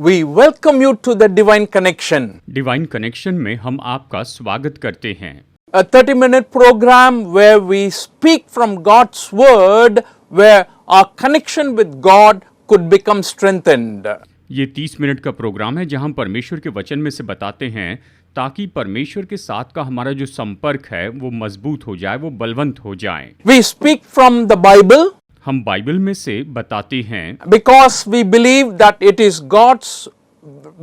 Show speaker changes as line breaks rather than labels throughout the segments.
We welcome you to the Divine Connection,
divine connection में हम आपका स्वागत करते हैं।
a 30-minute program where we speak from God's Word, where our connection with God could become strengthened.
ये 30 minute का programme है जहां हम परमेश्वर के वचन में से बताते हैं ताकि परमेश्वर के साथ का हमारा जो संपर्क है वो मजबूत हो जाए, वो बलवंत हो जाए।
We speak from the Bible
हम बाइबल में से बताते हैं
because we believe that it is God's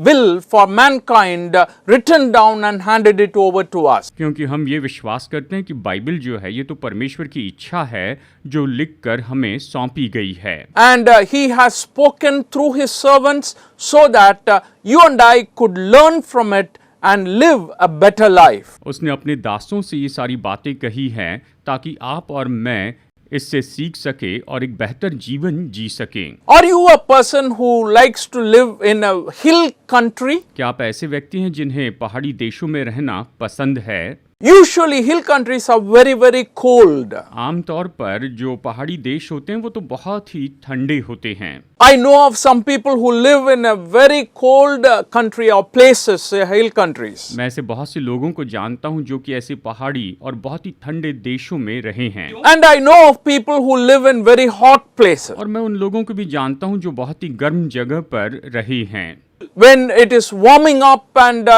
will for mankind written down and handed it over to us.
क्योंकि हम ये विश्वास करते हैं कि बाइबल जो है ये तो परमेश्वर की इच्छा है जो लिखकर हमें सौंपी गई है।
And he has spoken through his servants so that you and I could learn from it and live a better life.
उसने अपने दासों से ये सारी बातें कही हैं ताकि आप और मैं इससे सीख सके और एक बेहतर जीवन जी सकें।
Are you a person who likes to live in a hill country?
क्या आप ऐसे व्यक्ति हैं जिन्हें पहाड़ी देशों में रहना पसंद है?
Usually hill countries are very, very cold.
आमतौर पर जो पहाड़ी देश होते हैं वो तो बहुत ही ठंडे होते हैं।
I know of some people who live in a very cold country or places, hill countries.
मैं ऐसे बहुत से लोगों को जानता हूं जो कि ऐसे पहाड़ी और बहुत ही ठंडे देशों में रहे हैं।
And I know of people who live in very hot places.
और मैं उन लोगों को भी जानता हूं जो बहुत ही गर्म जगह पर रहे हैं।
When it is warming up and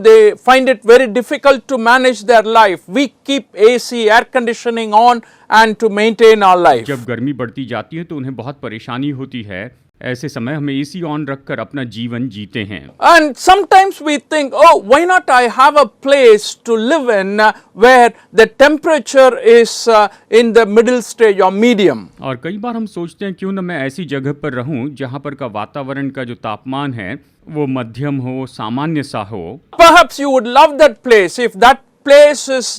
they find it very difficult to manage their life, we keep AC, air conditioning on and to maintain our life.
जब गर्मी बढ़ती जाती है तो उन्हें बहुत परेशानी होती है। ऐसे समय हम एसी ऑन रखकर अपना जीवन जीते हैं।
And sometimes we think, oh, why not I have a place to live in where the temperature is in the middle stage or medium.
और कई बार हम सोचते हैं क्यों न मैं ऐसी जगह पर रहूं जहां पर का वातावरण का जो तापमान है वो मध्यम हो, सामान्य सा हो।
Perhaps you would love that place. If that place is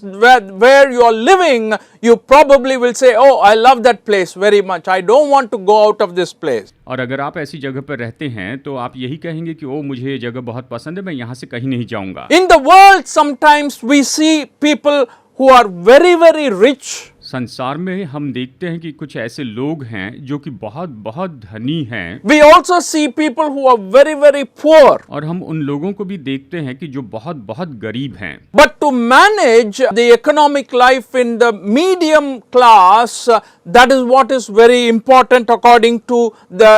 where you are living, you probably will say, oh, I love that place very much. I don't want to go out of this place.
और अगर आप ऐसी जगह पर रहते हैं तो आप यही कहेंगे कि ओ मुझे ये जगह बहुत पसंद है, मैं यहाँ से कहीं नहीं जाऊंगा।
In the world, sometimes we see people who are very, very rich.
संसार में हम देखते हैं कि कुछ ऐसे लोग हैं जो कि बहुत बहुत धनी हैं।
We also see people who are very, very poor.
और हम उन लोगों को भी देखते हैं कि जो बहुत बहुत गरीब हैं।
But to manage the economic life in the medium class, that is what is very important according to the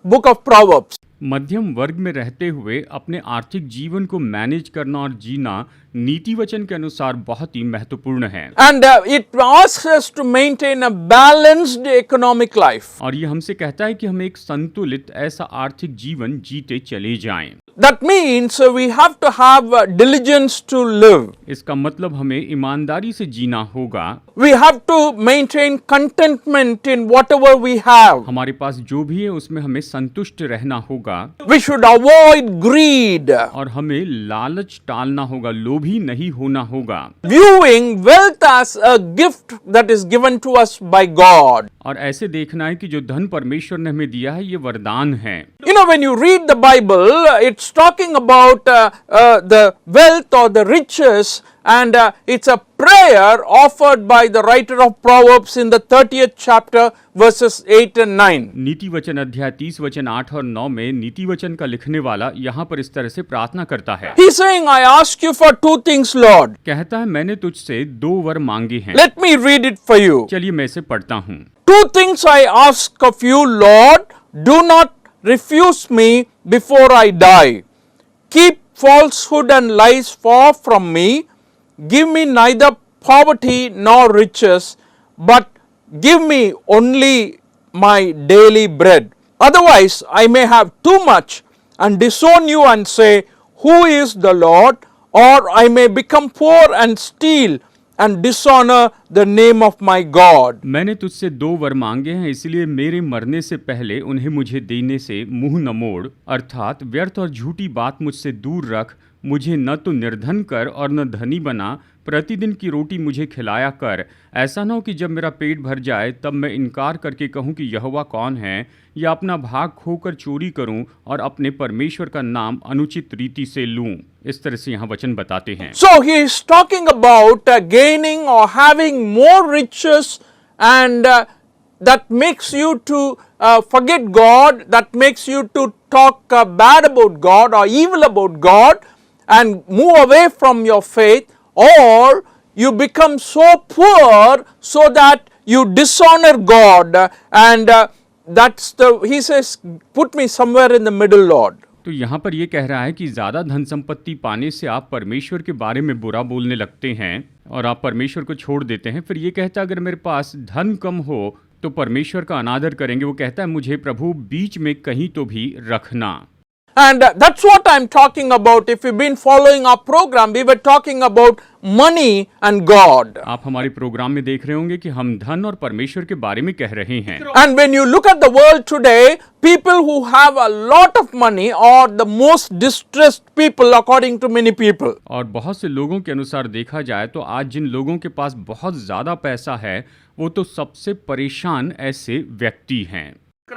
book of Proverbs.
मध्यम वर्ग में रहते हुए अपने आर्थिक जीवन को मैनेज करना और जीना नीति वचन के अनुसार बहुत ही महत्वपूर्ण है।
And it asks us to maintain a balanced economic life.
और ये हमसे कहता है कि हम एक संतुलित ऐसा आर्थिक जीवन जीते चले जाएं।
That means we have to have diligence to live.
इसका मतलब हमें ईमानदारी से जीना होगा।
We have to maintain contentment in whatever we have.
हमारे पास जो भी है उसमें हमें संतुष्ट रहना होगा।
We should avoid greed.
और हमें लालच टालना होगा, लोभी नहीं होना होगा।
Viewing wealth as a gift that is given to us by God.
और ऐसे देखना है कि जो धन परमेश्वर ने हमें दिया है ये वरदान है।
You know, when you read the Bible, it's talking about the wealth or the riches, and it's a prayer offered by the writer of Proverbs in the 30th chapter, verses 8 and 9.
नीति वचन अध्याय 30 वचन 8 और 9 में नीति वचन का लिखने वाला यहाँ पर इस तरह से प्रार्थना करता है।
He's saying, I ask you for two things, Lord.
कहता है मैंने तुझसे 2 वर मांगे हैं।
Let me read it for you.
चलिए मैं इसे पढ़ता हूँ।
Two things I ask of you, Lord. Do not refuse me before I die. Keep falsehood and lies far from me. Give me neither poverty nor riches, but give me only my daily bread. Otherwise, I may have too much and disown you and say, who is the Lord? Or I may become poor and steal and dishonor the name of my God.
मैंने तुझसे 2 वर मांगे हैं, इसलिए मेरे मरने से पहले उन्हें मुझे देने से मुंह न मोड़, अर्थात व्यर्थ और झूठी बात मुझसे दूर रख। मुझे न तो निर्धन कर और न धनी बना, प्रतिदिन की रोटी मुझे खिलाया कर। ऐसा न हो कि जब मेरा पेट भर जाए तब मैं इनकार करके कहूँ कि यहोवा कौन है, या अपना भाग खोकर चोरी करूं और अपने परमेश्वर का नाम अनुचित रीति से लूं। इस तरह से यहाँ वचन बताते हैं।
So he is talking about gaining or having more riches and that makes you to forget God, that makes you to talk bad about God or evil about God and move away from your faith, or you become so poor so that you dishonor God, and he says, put me somewhere in the middle, Lord.
तो यहाँ पर ये कह रहा है कि ज़्यादा धन संपत्ति पाने से आप परमेश्वर के बारे में बुरा बोलने लगते हैं और आप परमेश्वर को छोड़ देते हैं। फिर ये कहता है अगर मेरे पास धन कम हो तो परमेश्वर का अनादर करेंगे। वो कहता है मुझे प्रभु बीच में कहीं तो भी रखना।
And that's what I'm talking about. If you've been following our program, we were talking about money and God.
आप हमारे प्रोग्राम में देख रहे होंगे कि हम धन और परमेश्वर के बारे में कह रहे हैं।
And when you look at the world today, people who have a lot of money are the most distressed people according to many people.
और बहुत से लोगों के अनुसार देखा जाए तो आज जिन लोगों के पास बहुत ज़्यादा पैसा है वो तो सबसे परेशान ऐसे व्यक्ति हैं।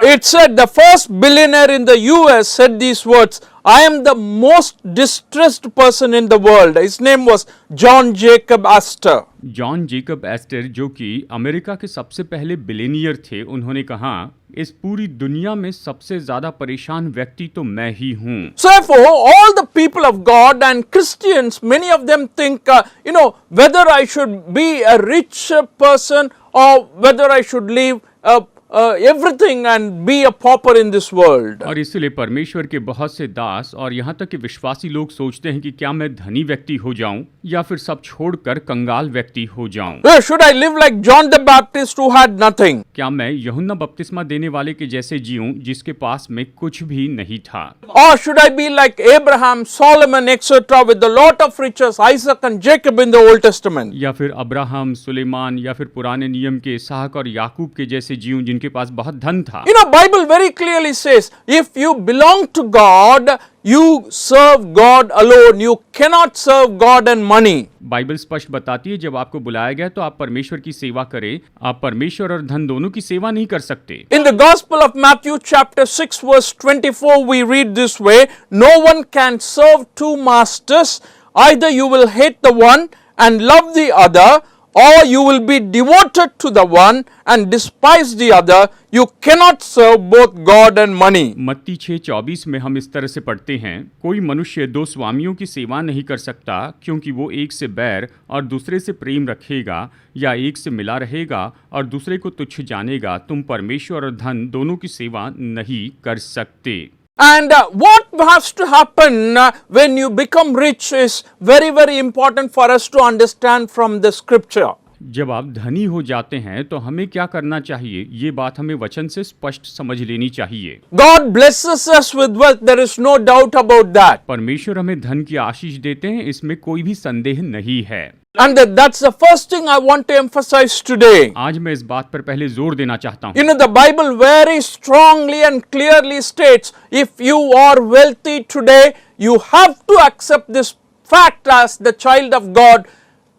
It said the first billionaire in the US said these words, I am the most distressed person in the world. His name was John Jacob Astor.
John Jacob Astor जो कि अमेरिका के सबसे पहले बिलियनियर थे, उन्होंने कहा इस पूरी दुनिया में सबसे ज्यादा परेशान व्यक्ति तो मैं ही हूँ।
So therefore, all the people of God and Christians, many of them think, whether I should be a rich person or whether I should leave everything and be a pauper in this world.
और इसलिए परमेश्वर के बहुत से दास और यहाँ तक कि विश्वासी लोग सोचते हैं कि क्या मैं धनी व्यक्ति हो जाऊं या फिर सब छोड़कर कंगाल व्यक्ति हो जाऊं।
Should I live like John the Baptist who had nothing?
क्या मैं यूहन्ना बपतिस्मा देने वाले के जैसे जीऊं जिसके पास में कुछ भी नहीं था?
Or should I be like Abraham, Solomon, etc. with the lot of riches, Isaac and Jacob in the Old Testament?
या फिर अब्राहम, सुलेमान या फिर पुराने नियम के इसहाक और याकूब के जैसे जीऊं जिनके पास बहुत धन था।
Bible very clearly says, if you belong to God, you serve God alone. You cannot serve God and money.
Bible स्पष्ट बताती है जब आपको बुलाया गया तो आप परमेश्वर की सेवा करें, आप परमेश्वर और धन दोनों की सेवा नहीं कर सकते।
In the Gospel of Matthew chapter 6 verse 24 we read this way, no one can serve two masters, either you will hate the one and love the other, or you will be devoted to the one and despise the other. You cannot serve both God and money.
मत्ती 6:24 में हम इस तरह से पढ़ते हैं, कोई मनुष्य दो स्वामियों की सेवा नहीं कर सकता, क्योंकि वो एक से बैर और दूसरे से प्रेम रखेगा, या एक से मिला रहेगा और दूसरे को तुच्छ जानेगा। तुम परमेश्वर और धन दोनों की सेवा नहीं कर सकते।
And what has to happen when you become rich is very, very important for us to understand from the scripture.
जब आप धनी हो जाते हैं तो हमें क्या करना चाहिए, ये बात हमें वचन से स्पष्ट समझ लेनी चाहिए।
God blesses us with wealth, there is no doubt about that.
परमेश्वर हमें धन की आशीष देते हैं, इसमें कोई भी संदेह नहीं है।
And that's the first thing I want to emphasize today.
आज मैं इस बात पर पहले जोर देना चाहता हूँ।
The Bible very strongly and clearly states, if you are wealthy today, you have to accept this fact as the child of God.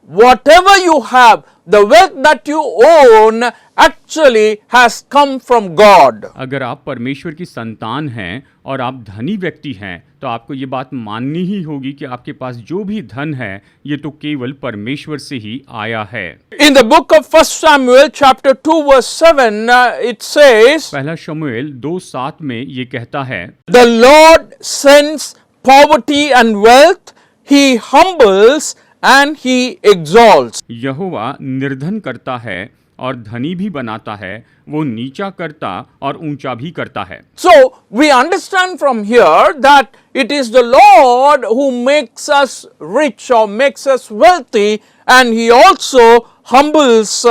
Whatever you have, the wealth that you own actually has come from God.
अगर आप परमेश्वर की संतान हैं और आप धनी व्यक्ति हैं तो आपको ये बात माननी ही होगी कि आपके पास जो भी धन है ये तो केवल परमेश्वर से ही आया है।
In the book of 1 Samuel chapter 2 verse 7 it says,
पहला शमूएल 2:7 में ये कहता है,
The Lord sends poverty and wealth, he humbles and he exalts.
यहोवा निर्धन करता है और धनी भी बनाता है, वो नीचा करता और ऊंचा भी करता है।
So we understand from here that it is the Lord who makes us rich or makes us wealthy, and he also humbles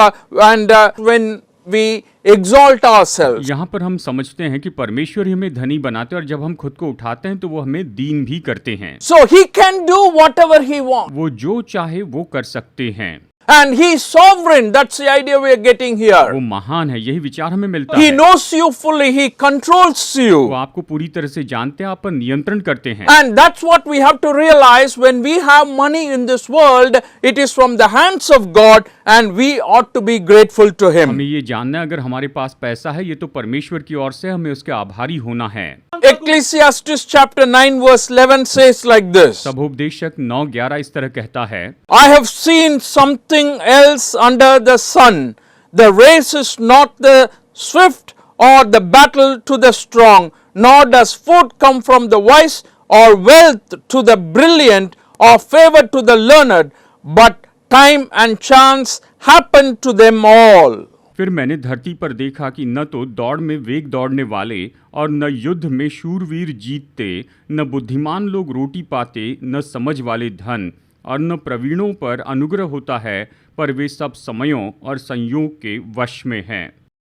and when we exalt ourselves.
यहाँ पर हम समझते हैं कि परमेश्वर ही हमें धनी बनाते हैं और जब हम खुद को उठाते हैं तो वो हमें दीन भी करते हैं।
So he can do whatever he wants.
वो जो चाहे वो कर सकते हैं।
And he is sovereign. That's the idea we are getting
वो
here.
महान है, यही विचार हमें मिलता
He
है।
knows you fully. He controls
वो
you.
आपको पूरी तरह से जानते हैं, आप पर नियंत्रण करते हैं।
And that's what we have to realize when we have money in this world. It is from the hands of God and we ought to be grateful to
हमें
him.
ये जानना है अगर हमारे पास पैसा है ये तो परमेश्वर की ओर से, हमें उसके आभारी होना है।
Ecclesiastes chapter 9 verse 11 says like this.
सभोपदेशक 9:11 इस तरह कहता है,
I have seen something else under the sun. The race is not the swift or the battle to the strong, nor does food come from the wise, or wealth to the brilliant, or favor to the learned, but time and chance happen to them all.
फिर मैंने धरती पर देखा कि न तो दौड़ में वेग दौड़ने वाले और न युद्ध में शूरवीर जीतते, न बुद्धिमान लोग रोटी पाते, न समझ वाले धन, और न प्रवीणों पर अनुग्रह होता है, पर वे सब समयों और संयोग के वश में हैं।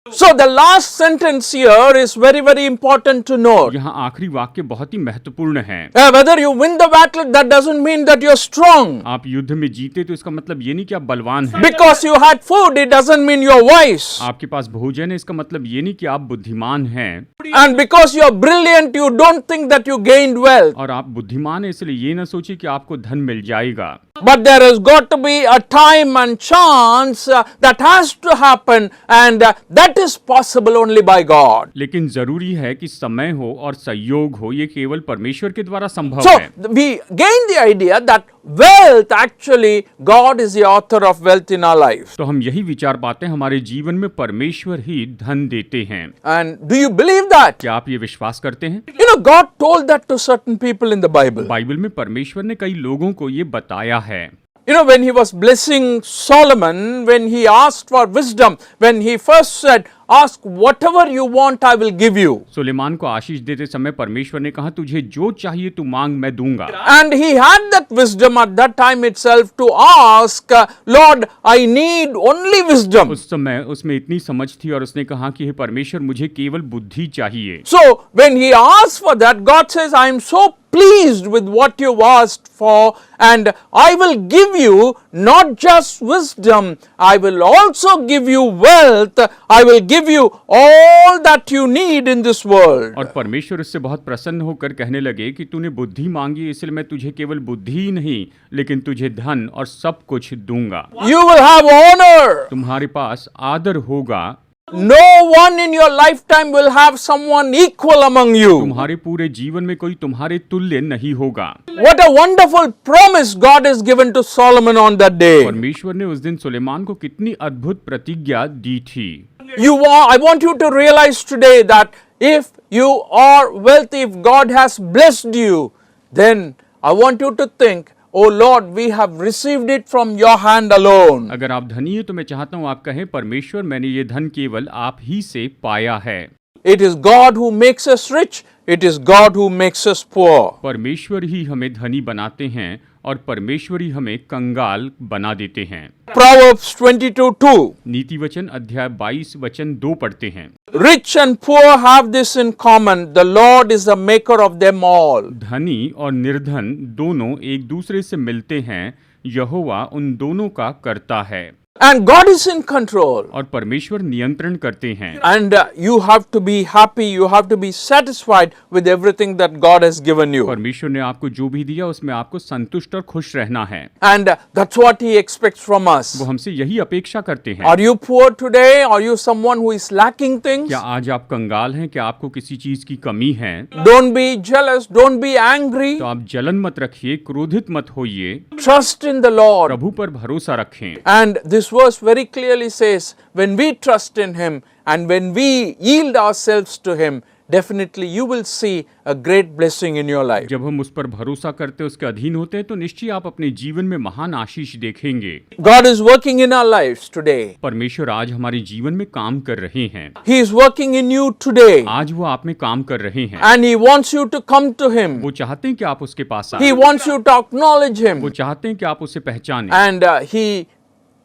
So the last sentence here is very, very important to note.
यहाँ आखिरी वाक्य बहुत ही महत्वपूर्ण है।
Whether you win the battle, that doesn't mean that you're strong.
आप युद्ध में जीते तो इसका मतलब ये नहीं कि आप बलवान हैं।
Because you had food, it doesn't mean you're wise.
आपके पास भोजन है, इसका मतलब ये नहीं कि आप बुद्धिमान हैं।
And because you're brilliant, you don't think that you gained wealth.
और आप बुद्धिमान हैं इसलिए ये ना सोचिए कि आपको धन मिल जाएगा।
But there has got to be a time and chance that has to happen, and that is possible only by God.
लेकिन जरूरी है कि समय हो और संयोग हो, ये केवल परमेश्वर के द्वारा संभव
So
है।
we gain the idea that wealth, actually God is the author of wealth in our lives.
तो हम यही विचार पाते हैं, हमारे जीवन में परमेश्वर ही धन देते हैं।
And do you believe that?
क्या आप ये विश्वास करते हैं?
You know, God told that to certain people in the Bible.
Bible में परमेश्वर ने कई लोगों को ये बताया है।
You know, when he was blessing Solomon, when he asked for wisdom, when he first said, ask whatever you want, I will give you.
Suleman को आशीष देते समय परमेश्वर ने कहा, तुझे जो चाहिए तू मांग, मैं दूंगा।
And he had that wisdom at that time itself to ask, Lord, I need only wisdom.
उस समय उसमें इतनी समझ थी और उसने कहा कि हे परमेश्वर, मुझे केवल बुद्धि चाहिए।
So when he asked for that, God says, I am so pleased with what you asked for, and I will give you not just wisdom, I will also give you wealth, I will give you all that you need in this world.
और परमेश्वर उससे बहुत प्रसन्न होकर कहने लगे कि तूने बुद्धि मांगी, इसलिए मैं तुझे केवल बुद्धि ही नहीं, लेकिन तुझे धन और सब कुछ दूंगा।
You will have honor.
तुम्हारे पास आदर होगा।
No one in your lifetime will have someone equal among you.
तुम्हारे पूरे जीवन में कोई तुम्हारे तुल्य नहीं होगा।
What a wonderful promise God has given to Solomon on that day.
परमेश्वर ने उस दिन सुलेमान को कितनी अद्भुत प्रतिज्ञा दी थी।
I want you to realize today that if you are wealthy, if God has blessed you, then I want you to think, oh Lord, we have received it from your hand alone.
अगर आप धनी हैं तो मैं चाहता हूं आप कहें, परमेश्वर मैंने ये धन केवल आप ही से पाया है।
It is God who makes us rich. It is God who makes us poor.
परमेश्वर ही हमें धनी बनाते हैं और परमेश्वर ही हमें कंगाल बना देते हैं।
Proverbs 22:2.
नीति वचन अध्याय 22 वचन 2 पढ़ते हैं।
Rich and poor have this in common. The Lord is the maker of them all.
धनी और निर्धन दोनों एक दूसरे से मिलते हैं, यहोवा उन दोनों का करता है।
And God is in control.
और परमेश्वर नियंत्रण करते हैं।
And you have to be happy, you have to be satisfied with everything that God has given you.
परमेश्वर ने आपको जो भी दिया उसमें आपको संतुष्ट और खुश रहना है।
And that's what He expects from us.
वो हमसे यही अपेक्षा करते हैं।
Are you poor today? Are you someone who is lacking things?
क्या आज आप कंगाल हैं? क्या आपको किसी चीज की कमी है?
Don't be jealous, don't be angry.
तो आप जलन मत रखिए, क्रोधित मत होइए,
Trust in the Lord.
प्रभु पर भरोसा रखें।
And this verse very clearly says, when we trust in Him and when we yield ourselves to Him, definitely you will see a great blessing in your life.
जब हम उस पर भरोसा करते हैं, उसके अधीन होते हैं, तो निश्चय आप अपने जीवन में महान आशीष देखेंगे।
God is working in our lives today.
परमेश्वर आज हमारे जीवन में काम कर रहे हैं।
He is working in you today.
आज वो आप में काम कर रहे हैं।
And He wants you to come to Him.
वो चाहते हैं कि आप उसके पास
He
आएं।
wants you to acknowledge
वो
Him.
चाहते हैं कि आप उसे पहचानें।
And He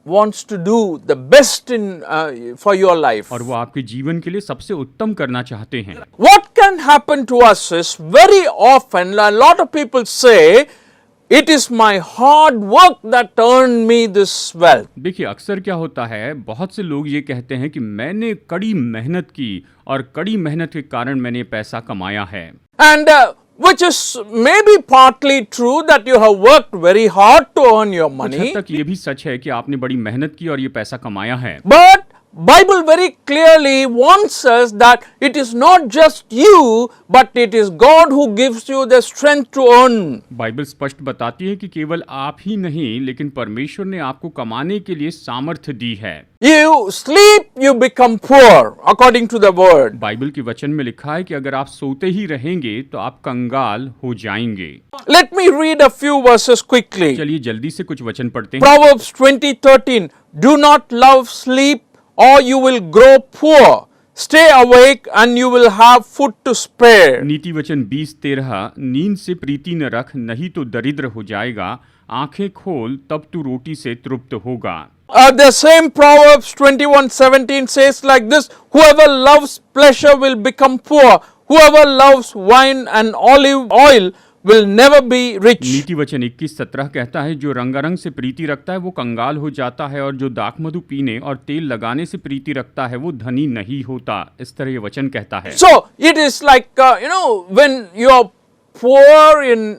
wants to do the best for your life.
और वो आपके जीवन के लिए सबसे उत्तम करना चाहते हैं।
What can happen to us is very often a lot of people say, it is my hard work that earned me this wealth.
देखिए अक्सर क्या होता है, बहुत से लोग ये कहते हैं कि मैंने कड़ी मेहनत की और कड़ी मेहनत के कारण मैंने पैसा कमाया है।
And which is maybe partly true that you have worked very hard to earn your
कुछ
money.
हद तक ये भी सच है कि आपने बड़ी मेहनत की और ये पैसा कमाया है।
But Bible very clearly warns us that it is not just you, but it is God who gives you the strength to earn.
Bible स्पष्ट बताती है कि केवल आप ही नहीं लेकिन परमेश्वर ने आपको कमाने के लिए सामर्थ्य दी है।
You sleep, you become poor, according to the word.
Bible के वचन में लिखा है कि अगर आप सोते ही रहेंगे तो आप कंगाल हो जाएंगे।
Let me read a few verses quickly.
चलिए जल्दी से कुछ वचन पढ़ते हैं।
Proverbs 20:13. Do not love sleep, or you will grow poor. Stay awake and you will have food to spare.
नीति वचन 20:13, नींद से प्रीति न रख नहीं तो दरिद्र हो जाएगा, आंखें खोल तब तू रोटी से तृप्त होगा।
The same Proverbs 21:17 says like this, whoever loves pleasure will become poor. Whoever loves wine and olive oil will never be rich.
नीति वचन 21:17 कहता है, जो रंगारंग से प्रीति रखता है वो कंगाल हो जाता है, और जो दाख मधु पीने और तेल लगाने से प्रीति रखता है वो धनी नहीं होता। इस तरह ये वचन कहता है।
So it is like when you are poor in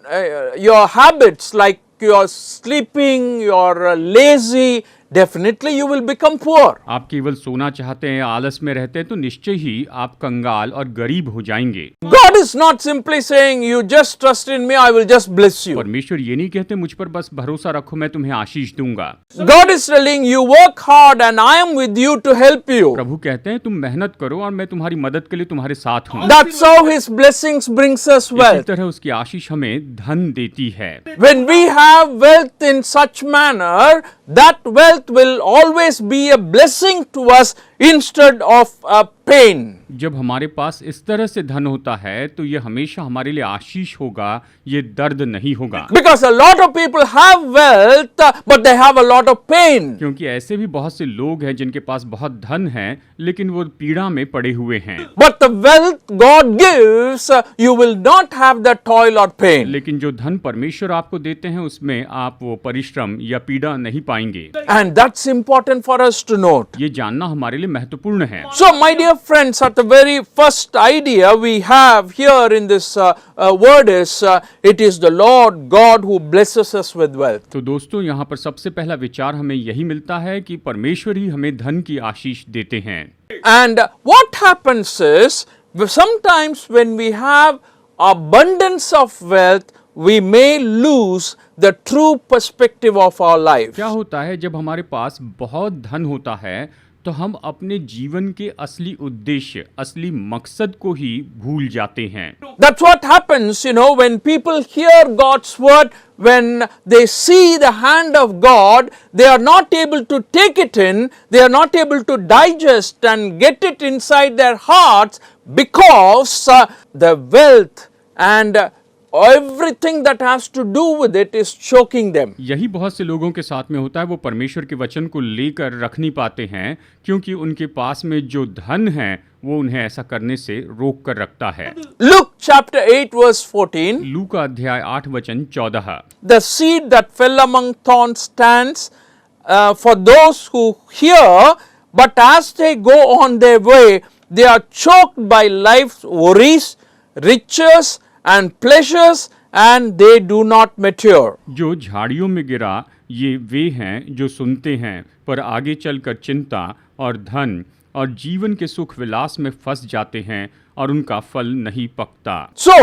your habits, like you are sleeping, you are lazy, definitely you will become poor.
आप केवल सोना चाहते हैं, आलस में रहते हैं, तो निश्चय ही आप कंगाल और गरीब हो जाएंगे।
God is not simply saying you just trust in me, I will just bless you.
परमेश्वर ये नहीं कहते मुझ पर बस भरोसा रखो मैं तुम्हें आशीष दूंगा।
God is telling you work hard and I am with you to help you.
प्रभु कहते हैं तुम मेहनत करो और मैं तुम्हारी मदद के लिए तुम्हारे साथ हूँ।
That's how his blessings brings us
इसी
wealth.
तरह उसकी आशीष हमें धन देती है।
When we have wealth in such manner, that wealth will always be a blessing to us instead of a pain.
जब हमारे पास इस तरह से धन होता है तो ये हमेशा हमारे लिए आशीष होगा, ये दर्द नहीं होगा।
Because a lot of people have wealth, but they have a lot of pain.
क्योंकि ऐसे भी बहुत से लोग हैं जिनके पास बहुत धन है लेकिन वो पीड़ा में पड़े हुए हैं।
But the wealth God gives, you will not have that toil or pain.
लेकिन जो धन परमेश्वर आपको देते हैं उसमें आप वो परिश्रम या पीड़ा नहीं पाएंगे।
And that's important for us to note.
ये जानना हमारे लिए महत्वपूर्ण है।
So, my dear friends, at the very first idea we have here in this word is, it is the Lord God who blesses us with wealth.
तो दोस्तों यहाँ पर सबसे पहला विचार हमें यही मिलता है कि परमेश्वर ही हमें धन की आशीष देते हैं।
And what happens is, sometimes when we have abundance of wealth, we may lose the true perspective of our life.
क्या होता है जब हमारे पास बहुत धन होता है तो हम अपने जीवन के असली उद्देश्य, असली मकसद को ही भूल जाते हैं।
That's what happens, when people hear God's word, when they see the hand of God, they are not able to take it in, they are not able to digest and get it inside their hearts because the wealth and everything that has to do with it is choking them.
यही बहुत से लोगों के साथ में होता है, वो परमेश्वर के वचन को लेकर रख नहीं पाते हैं क्योंकि उनके पास में जो धन है वो उन्हें ऐसा करने से रोक कर रखता है।
Luke chapter 8 verse 14.
लू का अध्याय 8 वचन 14।
The seed that fell among thorns stands for those who hear, but as they go on their way, they are choked by life's worries, riches and pleasures, and they do not mature.
जो झाड़ियों में गिरा ये वे हैं जो सुनते हैं पर आगे चलकर चिंता और धन और जीवन के सुख विलास में फंस जाते हैं और उनका फल नहीं पकता।
So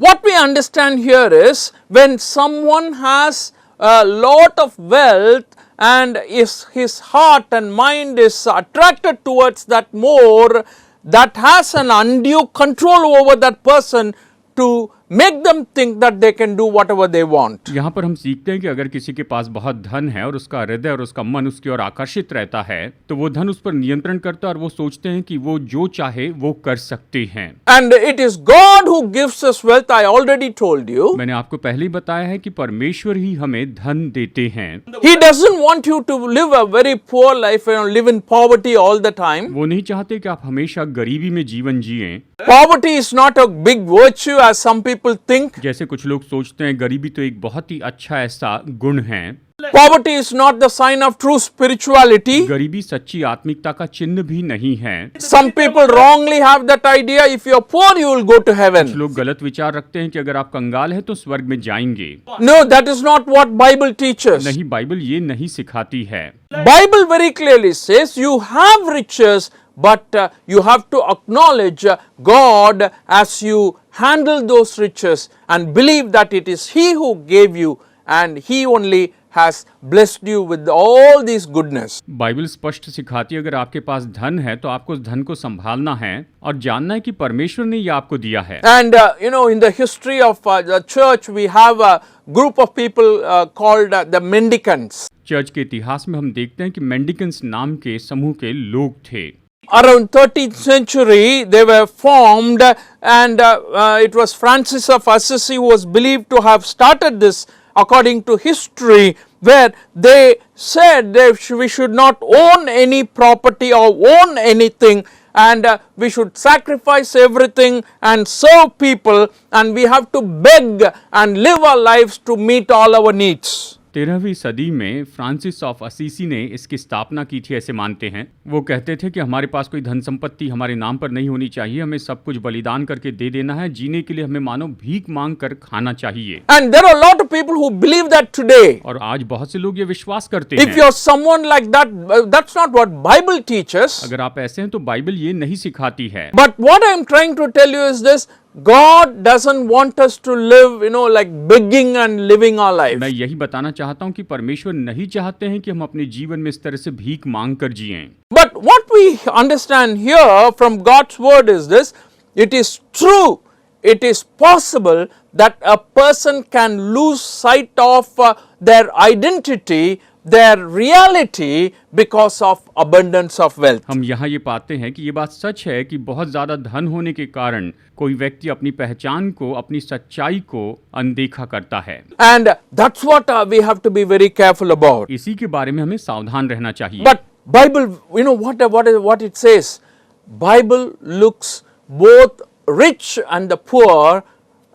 what we understand here is, when someone has a lot of wealth and his heart and mind is attracted towards that more, that has an undue control over that person to make them think that they can do whatever they want.
यहाँ पर हम सीखते हैं कि अगर किसी के पास बहुत धन है और उसका हृदय और उसका मन उसकी ओर आकर्षित रहता है तो वो धन उस पर नियंत्रण करता है और वो सोचते हैं कि वो जो चाहे वो कर सकते हैं।
And it is God who gives us wealth, I already told you.
मैंने आपको पहले ही बताया है कि परमेश्वर ही हमें धन देते हैं।
He doesn't want you to live a very poor life and live in poverty all the time.
वो नहीं चाहते कि आप हमेशा गरीबी में जीवन जिएं।
Poverty is not a big virtue as some people think.
जैसे कुछ लोग सोचते हैं गरीबी तो एक बहुत ही अच्छा ऐसा गुण है।
Poverty is not the sign of true spirituality.
गरीबी सच्ची आत्मिकता का चिन्ह भी नहीं है।
Some people wrongly have that idea, if you're poor, you will go to heaven.
लोग गलत विचार रखते हैं कि अगर आप कंगाल हैं तो स्वर्ग में जाएंगे।
No, that is not what Bible teaches.
नहीं, बाइबल ये नहीं सिखाती है।
Bible very clearly says you have riches, but you have to acknowledge God as you handle those riches and believe that it is He who gave you and He only has blessed you with all these goodness.
Bible स्पष्ट सिखाती है अगर आपके पास धन है तो आपको उस धन को संभालना है और जानना है कि परमेश्वर ने ये आपको दिया है।
And in the history of the church, we have a group of people called the mendicants.
Church के इतिहास में हम देखते हैं कि मेंडिकेंस नाम के समूह के लोग थे।
Around 13th century, they were formed, and it was Francis of Assisi who was believed to have started this, according to history, where they said that we should not own any property or own anything, and we should sacrifice everything and serve people, and we have to beg and live our lives to meet all our needs.
13वीं सदी में Francis of Assisi ने इसकी स्थापना की थी, ऐसे मानते हैं। वो कहते थे कि हमारे पास कोई धन संपत्ति हमारे नाम पर नहीं होनी चाहिए, हमें सब कुछ बलिदान करके दे देना है, जीने के लिए हमें मानो भीख मांग कर खाना चाहिए।
And there are a lot of people who believe that today.
और आज बहुत से लोग ये विश्वास करते
If
हैं।
you're someone like that, that's not what Bible teaches.
अगर आप ऐसे हैं तो बाइबल ये नहीं सिखाती है।
But what I'm trying to tell you is this: God doesn't want us to live, like begging and living our life.
मैं यही बताना चाहता हूँ कि परमेश्वर नहीं चाहते हैं कि हम अपने जीवन में इस तरह से भीख मांग कर जिएं।
But what we understand here from God's word is this: it is true, it is possible that a person can lose sight of their identity, their reality, because of abundance of wealth.
हम यहाँ ये पाते हैं कि ये बात सच है कि बहुत ज्यादा धन होने के कारण कोई व्यक्ति अपनी पहचान को, अपनी सच्चाई को अनदेखा करता है।
And that's what we have to be very careful about.
इसी के बारे में हमें सावधान रहना चाहिए।
But Bible, what it says? Bible looks both rich and the poor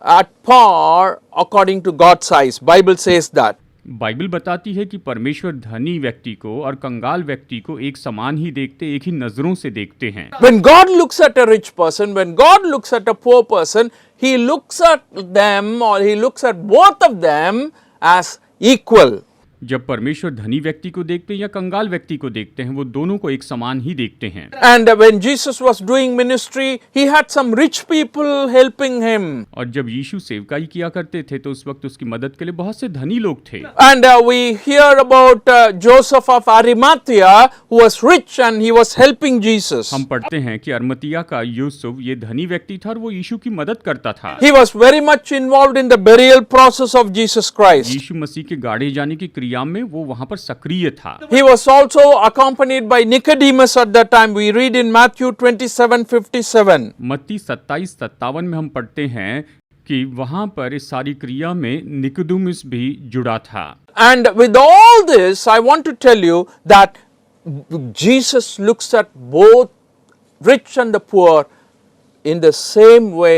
at par according to God's eyes. Bible says that.
Bible बताती है कि परमेश्वर धनी व्यक्ति को और कंगाल व्यक्ति को एक समान ही देखते, एक ही नजरों से देखते हैं।
When God looks at a rich person, when God looks at a poor person, He looks at them, or He looks at both of them as equal.
जब परमेश्वर धनी व्यक्ति को देखते हैं या कंगाल व्यक्ति को देखते हैं, वो दोनों को एक समान ही देखते हैं।
And when Jesus was doing ministry, He had some rich people helping Him.
और जब यीशु सेवकाई किया करते थे तो उस वक्त उसकी मदद के लिए बहुत से धनी लोग थे।
And we hear about Joseph of Arimathea, who was rich and he was helping Jesus.
हम पढ़ते हैं कि अरमतिया का यूसुफ ये धनी व्यक्ति था और वो यीशु की मदद करता था।
He was very much involved in the burial process of Jesus Christ.
यीशु मसीह के गाड़े जाने की क्रिया में वो वहां पर सक्रिय था।
He was also accompanied by Nicodemus at that time. We read in Matthew 27:57.
मत्ती 27:57 में हम पढ़ते हैं कि वहां पर इस सारी क्रिया में निकोदेमुस भी जुड़ा था।
And with all this, I want to tell you that Jesus looks at both rich and the poor in the same way,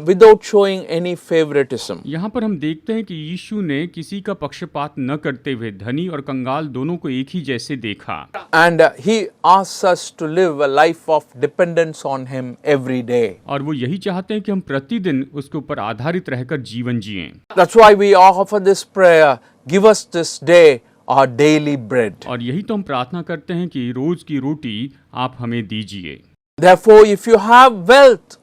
without showing any favoritism.
यहाँ पर हम देखते हैं कि यीशु ने किसी का पक्षपात न करते हुए धनी और कंगाल दोनों को एक ही जैसे देखा।
And He asks us to live a life of dependence on Him every day.
और वो यही चाहते हैं कि हम प्रतिदिन उसके ऊपर आधारित रहकर जीवन जिएं।
That's why we offer this prayer: give us this day our daily bread.
और यही तो हम प्रार्थना करते हैं कि रोज की रोटी आप हमें दीजिए।
Therefore, if you have wealth,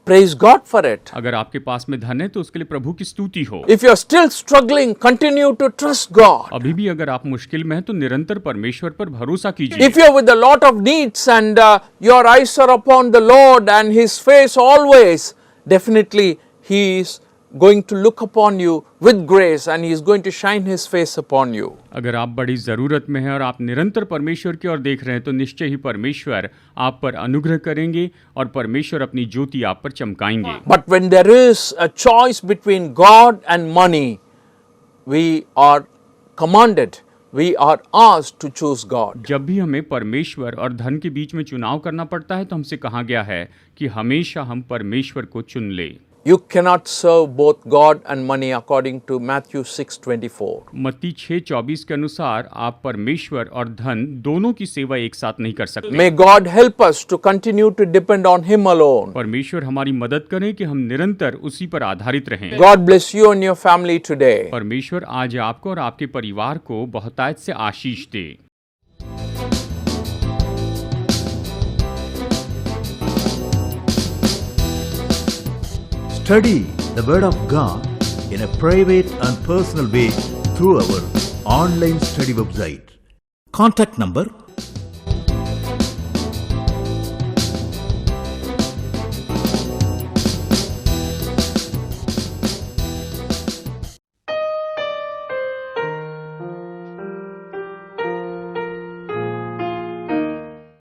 praise God for it.
अगर आपके पास में धन है तो उसके लिए प्रभु की स्तुति हो।
If you are still struggling, continue to trust God.
अभी भी अगर आप मुश्किल में हैं तो निरंतर परमेश्वर पर भरोसा कीजिए।
If you are with a lot of needs and your eyes are upon the Lord and His face always, definitely He is going to look upon you with grace and He is going to shine His face upon you.
अगर आप बड़ी जरूरत में हैं और आप निरंतर परमेश्वर की ओर देख रहे हैं तो निश्चय ही परमेश्वर आप पर अनुग्रह करेंगे और परमेश्वर अपनी ज्योति आप पर चमकाएंगे।
But when there is a choice between God and money, we are commanded, we are asked to choose God.
जब भी हमें परमेश्वर और धन के बीच में चुनाव करना पड़ता है तो हमसे कहा गया है कि हमेशा हम परमेश्वर को चुन ले।
You cannot serve both God and money according to Matthew 6:24.
मत्ती 6:24 के अनुसार आप परमेश्वर और धन दोनों की सेवा एक साथ नहीं कर सकते।
May God help us to continue to depend on Him alone.
परमेश्वर हमारी मदद करें कि हम निरंतर उसी पर आधारित रहें।
God bless you and your family today.
परमेश्वर आज आपको और आपके परिवार को बहुतायत से आशीष दे।
Study the Word of God in a private and personal way through our online study website. Contact number